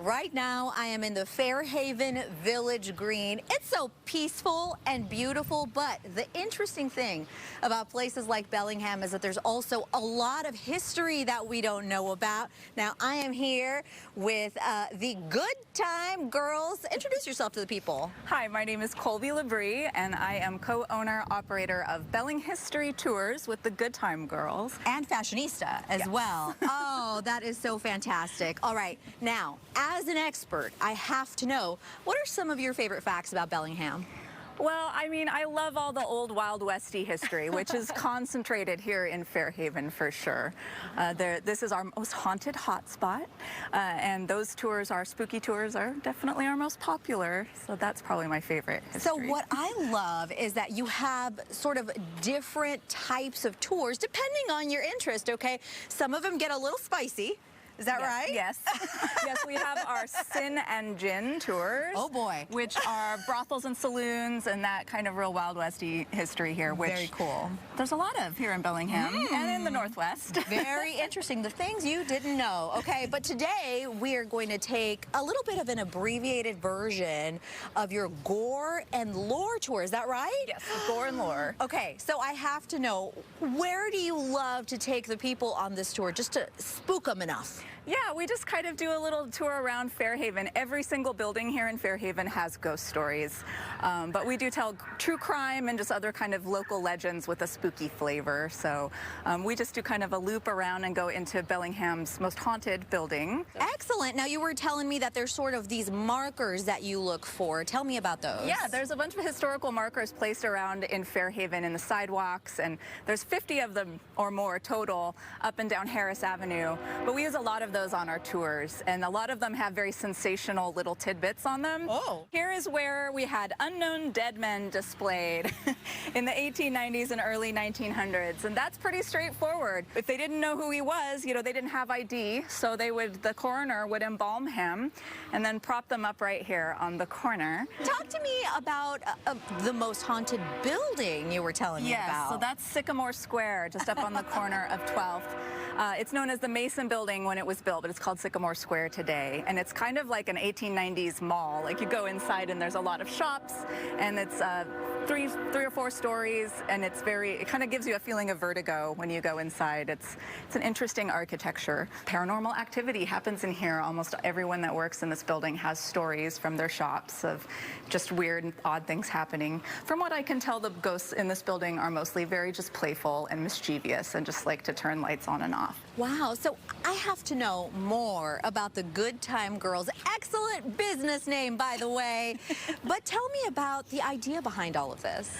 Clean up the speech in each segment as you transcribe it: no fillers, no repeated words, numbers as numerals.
Right now, I am in the Fairhaven Village Green. It's so peaceful and beautiful, but the interesting thing about places like Bellingham is that there's also a lot of history that we don't know about. Now, I am here with the Good Time Girls. Introduce yourself to the people. Hi, my name is Colby Labrie, and I am co-owner-operator of Belling History Tours with the Good Time Girls. And fashionista as well. Oh, that is so fantastic. All right, now, as an expert, I have to know, what are some of your favorite facts about Bellingham? Well, I mean, I love all the old Wild Westy history, which is concentrated here in Fairhaven for sure. This is our most haunted hotspot, and those tours, our spooky tours, are definitely our most popular, so that's probably my favorite history. So what I love is that you have sort of different types of tours depending on your interest, okay? Some of them get a little spicy. Is that right? Yes. Yes, we have our Sin and Gin tours. Oh, boy. Which are brothels and saloons and that kind of real Wild Westy history here. Which very cool. There's a lot of here in Bellingham and in the Northwest. Very interesting. The things you didn't know. Okay, but today we are going to take a little bit of an abbreviated version of your gore and lore tour. Is that right? Yes, gore and lore. Okay, so I have to know, where do you love to take the people on this tour just to spook them enough? Yeah, we just kind of do a little tour around Fairhaven. Every single building here in Fairhaven has ghost stories, but we do tell true crime and just other kind of local legends with a spooky flavor. So we just do kind of a loop around and go into Bellingham's most haunted building. Excellent. Now, you were telling me that there's sort of these markers that you look for. Tell me about those. Yeah, there's a bunch of historical markers placed around in Fairhaven in the sidewalks, and there's 50 of them or more total up and down Harris Avenue. But we use a lot of those on our tours, and a lot of them have very sensational little tidbits on them. Oh. Here is where we had unknown dead men displayed in the 1890s and early 1900s, and that's pretty straightforward. If they didn't know who he was, you know, they didn't have ID, so the coroner would embalm him and then prop them up right here on the corner. Talk to me about the most haunted building you were telling me about. Yes, so that's Sycamore Square, just up on the corner of 12th. It's known as the Mason Building when it was built, but it's called Sycamore Square today. And it's kind of like an 1890s mall. Like, you go inside and there's a lot of shops, and it's three or four stories, and it kind of gives you a feeling of vertigo when you go inside. It's an interesting architecture. Paranormal activity happens in here. Almost everyone that works in this building has stories from their shops of just weird and odd things happening. From what I can tell, the ghosts in this building are mostly very just playful and mischievous and just like to turn lights on and off. Wow, so I have to know more about the Good Time Girls. Excellent business name, by the way. But tell me about the idea behind all of this.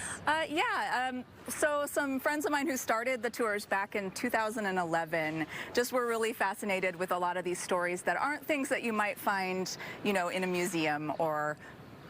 So some friends of mine who started the tours back in 2011 just were really fascinated with a lot of these stories that aren't things that you might find, you know, in a museum or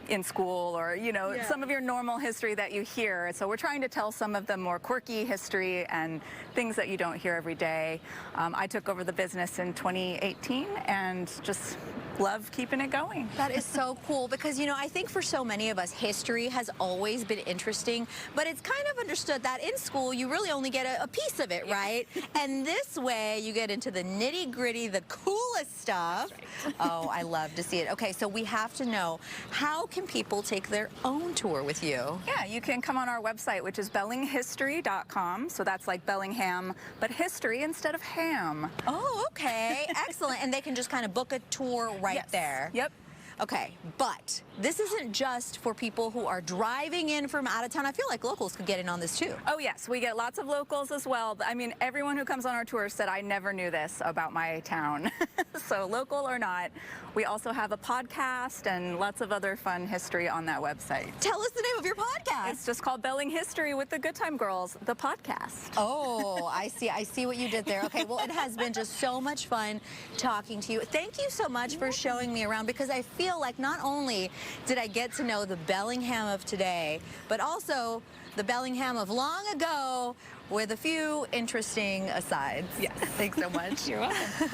in school, or, you know, some of your normal history that you hear. So we're trying to tell some of the more quirky history and things that you don't hear every day. I took over the business in 2018 and just love keeping it going. That is so cool, because, you know, I think for so many of us, history has always been interesting, but it's kind of understood that in school you really only get a piece of it, right? And this way you get into the nitty-gritty, the coolest stuff. Right. Oh, I love to see it. Okay, so we have to know, how can people take their own tour with you? Yeah, you can come on our website, which is bellinghistory.com. So that's like Bellingham, but history instead of ham. Oh, okay. Excellent. And they can just kind of book a tour right there. Yep. Okay, but this isn't just for people who are driving in from out of town. I feel like locals could get in on this too. Oh yes, we get lots of locals as well. I mean, everyone who comes on our tour said, I never knew this about my town. So local or not, we also have a podcast and lots of other fun history on that website. Tell us the name of your podcast. It's just called Belling History with the Good Time Girls, the podcast. Oh, I see what you did there. Okay, well, it has been just so much fun talking to you. Thank you so much for showing me around, because I feel like not only did I get to know the Bellingham of today, but also the Bellingham of long ago, with a few interesting asides. Yes. Thanks so much. You're welcome.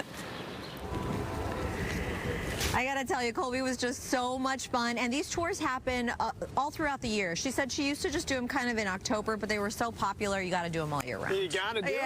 I gotta tell you, Colby, was just so much fun, and these tours happen all throughout the year. She said she used to just do them kind of in October, but they were so popular, you gotta do them all year round. You gotta do it.